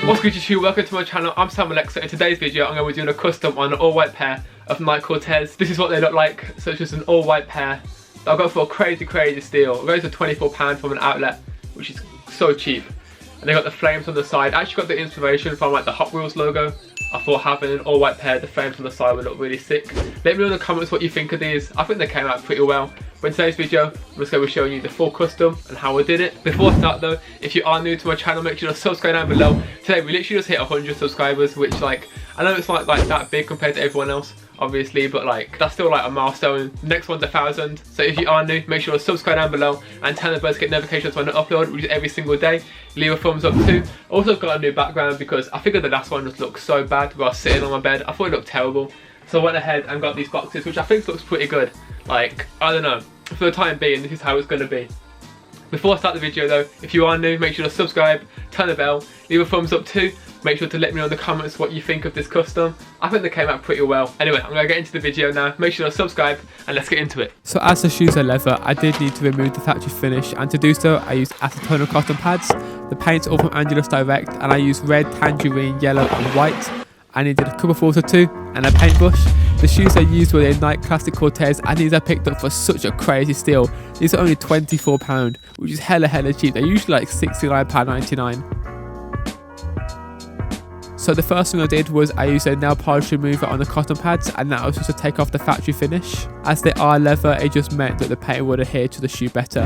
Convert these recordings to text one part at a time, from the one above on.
What's good YouTube, welcome to my channel. I'm Sam Alxr. In today's video I'm going to be doing a custom on an all white pair of Nike Cortez. This is what they look like, so it's just an all white pair that I got for a crazy steal. It goes for £24 from an outlet, which is so cheap. And they got the flames on the side. I actually got the inspiration from like the Hot Wheels logo. I thought having an all white pair, the flames on the side would look really sick. Let me know in the comments what you think of these. I think they came out pretty well. But in today's video, I'm just going to be showing you the full custom and how I did it. Before I start though, if you are new to my channel, make sure to subscribe down below. Today we literally just hit 100 subscribers, which like, I know it's like that big compared to everyone else, obviously, but like that's still like a milestone. The next one's 1,000. So if you are new, make sure to subscribe down below and turn the bell to get notifications when I upload, which is every single day. Leave a thumbs up too. Also got a new background because I figured the last one just looked so bad where I was sitting on my bed. I thought it looked terrible. So I went ahead and got these boxes, which I think looks pretty good. Like, I don't know, for the time being, this is how it's going to be. Before I start the video though, if you are new, make sure to subscribe, turn the bell, leave a thumbs up too. Make sure to let me know in the comments what you think of this custom. I think they came out pretty well. Anyway, I'm going to get into the video now. Make sure to subscribe and let's get into it. So as the shoes are leather, I did need to remove the factory finish, and to do so I used acetone cotton pads. The paint's all from Angelus Direct, and I used red, tangerine, yellow and white. I needed a cup of water too and a paintbrush. The shoes I used were the Nike Classic Cortez, and these I picked up for such a crazy steal. These are only £24, which is hella cheap. They're usually like £69.99. So the first thing I did was I used a nail polish remover on the cotton pads, and that was just to take off the factory finish. As they are leather, it just meant that the paint would adhere to the shoe better.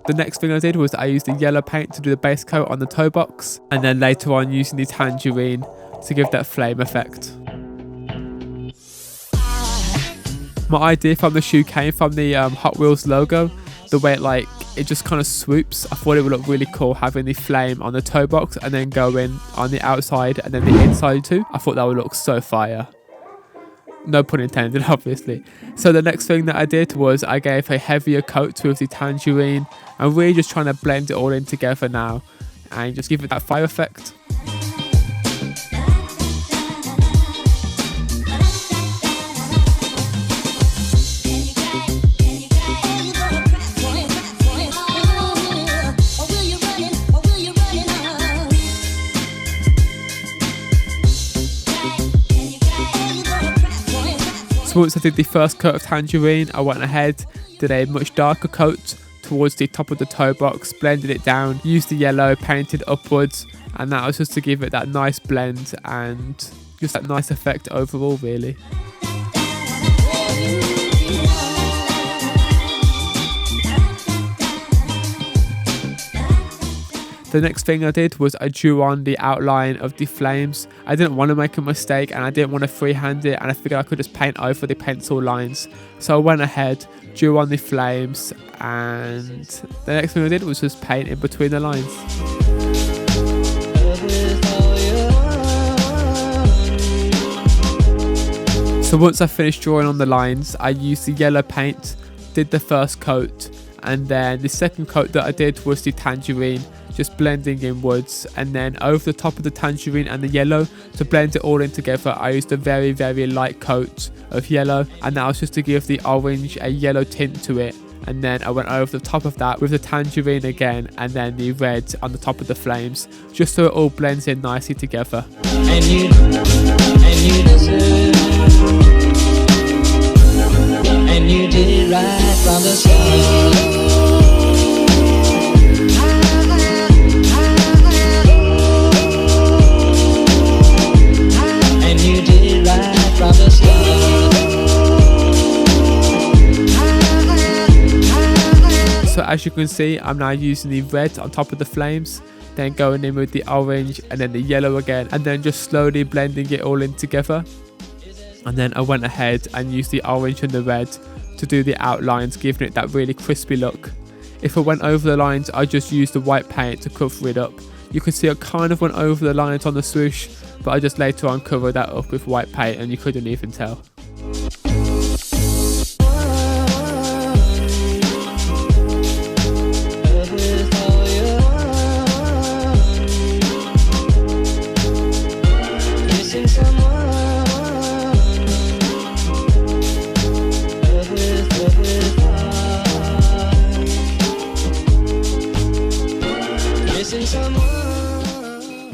The next thing I did was I used the yellow paint to do the base coat on the toe box, and then later on using the tangerine to give that flame effect. My idea from the shoe came from the Hot Wheels logo. The way it just kind of swoops. I thought it would look really cool having the flame on the toe box and then going on the outside and then the inside too. I thought that would look so fire. No pun intended, obviously. So the next thing that I did was I gave a heavier coat with the tangerine. I'm really just trying to blend it all in together now and just give it that fire effect. So once I did the first coat of tangerine, I went ahead, did a much darker coat towards the top of the toe box, blended it down, used the yellow, painted upwards, and that was just to give it that nice blend and just that nice effect overall really. The next thing I did was I drew on the outline of the flames. I didn't want to make a mistake and I didn't want to freehand it, and I figured I could just paint over the pencil lines. So I went ahead, drew on the flames, and the next thing I did was just paint in between the lines. So once I finished drawing on the lines, I used the yellow paint, did the first coat, and then the second coat that I did was the tangerine, just blending inwards, and then over the top of the tangerine and the yellow, to blend it all in together, I used a very light coat of yellow, and that was just to give the orange a yellow tint to it. And then I went over the top of that with the tangerine again, and then the red on the top of the flames, just so it all blends in nicely together. And you did it right from the start. So as you can see, I'm now using the red on top of the flames, then going in with the orange and then the yellow again, and then just slowly blending it all in together. And then I went ahead and used the orange and the red to do the outlines, giving it that really crispy look. If I went over the lines, I just used the white paint to cover it up. You can see I kind of went over the lines on the swoosh, but I just later on covered that up with white paint and you couldn't even tell.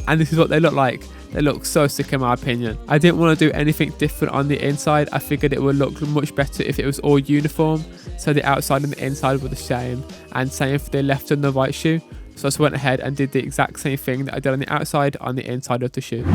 and this is what they look like. They look so sick in my opinion. I didn't want to do anything different on the inside. I figured it would look much better if it was all uniform, so the outside and the inside were the same, and same for the left and the right shoe. So I just went ahead and did the exact same thing that I did on the outside on the inside of the shoe.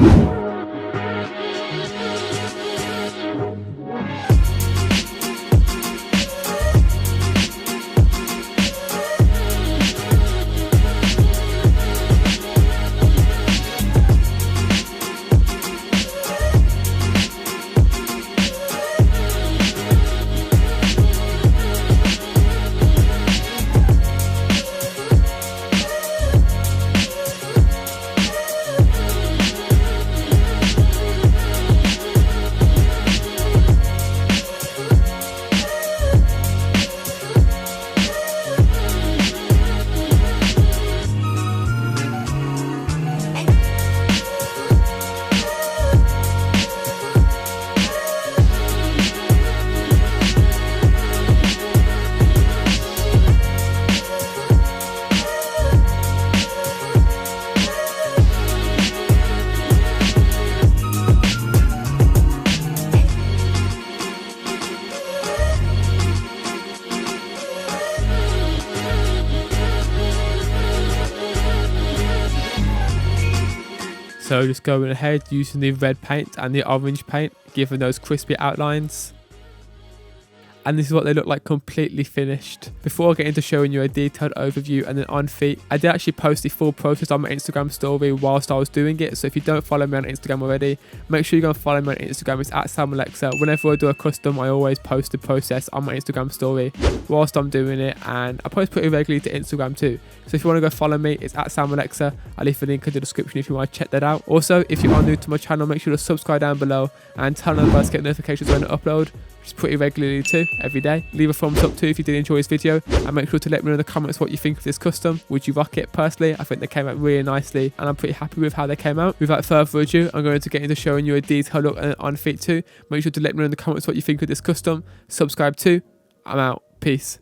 So just going ahead using the red paint and the orange paint, giving those crispy outlines. And this is what they look like completely finished. Before I get into showing you a detailed overview and then on feet, I did actually post the full process on my Instagram story whilst I was doing it. So if you don't follow me on Instagram already, make sure you go and follow me on Instagram. It's at Alxr. Whenever I do a custom, I always post the process on my Instagram story whilst I'm doing it, and I post pretty regularly to Instagram too. So if you want to go follow me, it's at Alxr. I'll leave a link in the description if you want to check that out. Also, if you are new to my channel, make sure to subscribe down below and turn on the bell to get notifications when I upload, which is pretty regularly too, every day. Leave a thumbs up too if you did enjoy this video, and make sure to let me know in the comments what you think of this custom. Would you rock it? Personally, I think they came out really nicely and I'm pretty happy with how they came out. Without further ado, I'm going to get into showing you a detailed look on feet too. Make sure to let me know in the comments what you think of this custom. Subscribe too. I'm out. Peace.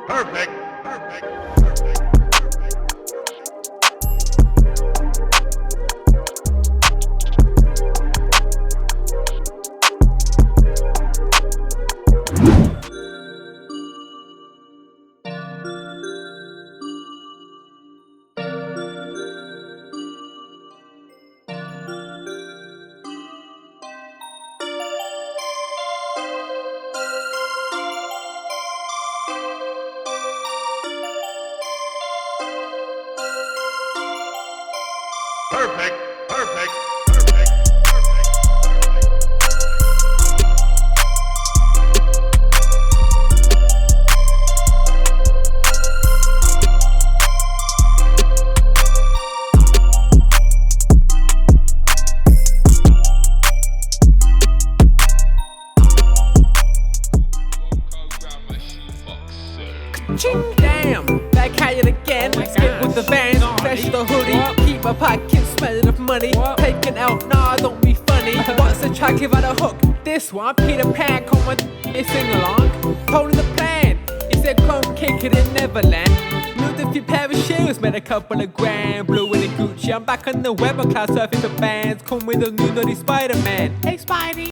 Perfect. Perfect. Perfect. Damn, back at it again. Skip with the van, flash the hoodie. Keep my pocket smelling of money. Taking out, nah, don't be funny. What's the track, give out a hook? This one, Peter Pan, come on, sing along. Holding the plan, he said come kick it in Neverland. Moved a few pair of shoes, made a couple of grand. Blue in the Gucci, I'm back on the web, I'm cloud surfing the bands. Come with a new naughty Spider-Man. Hey Spidey.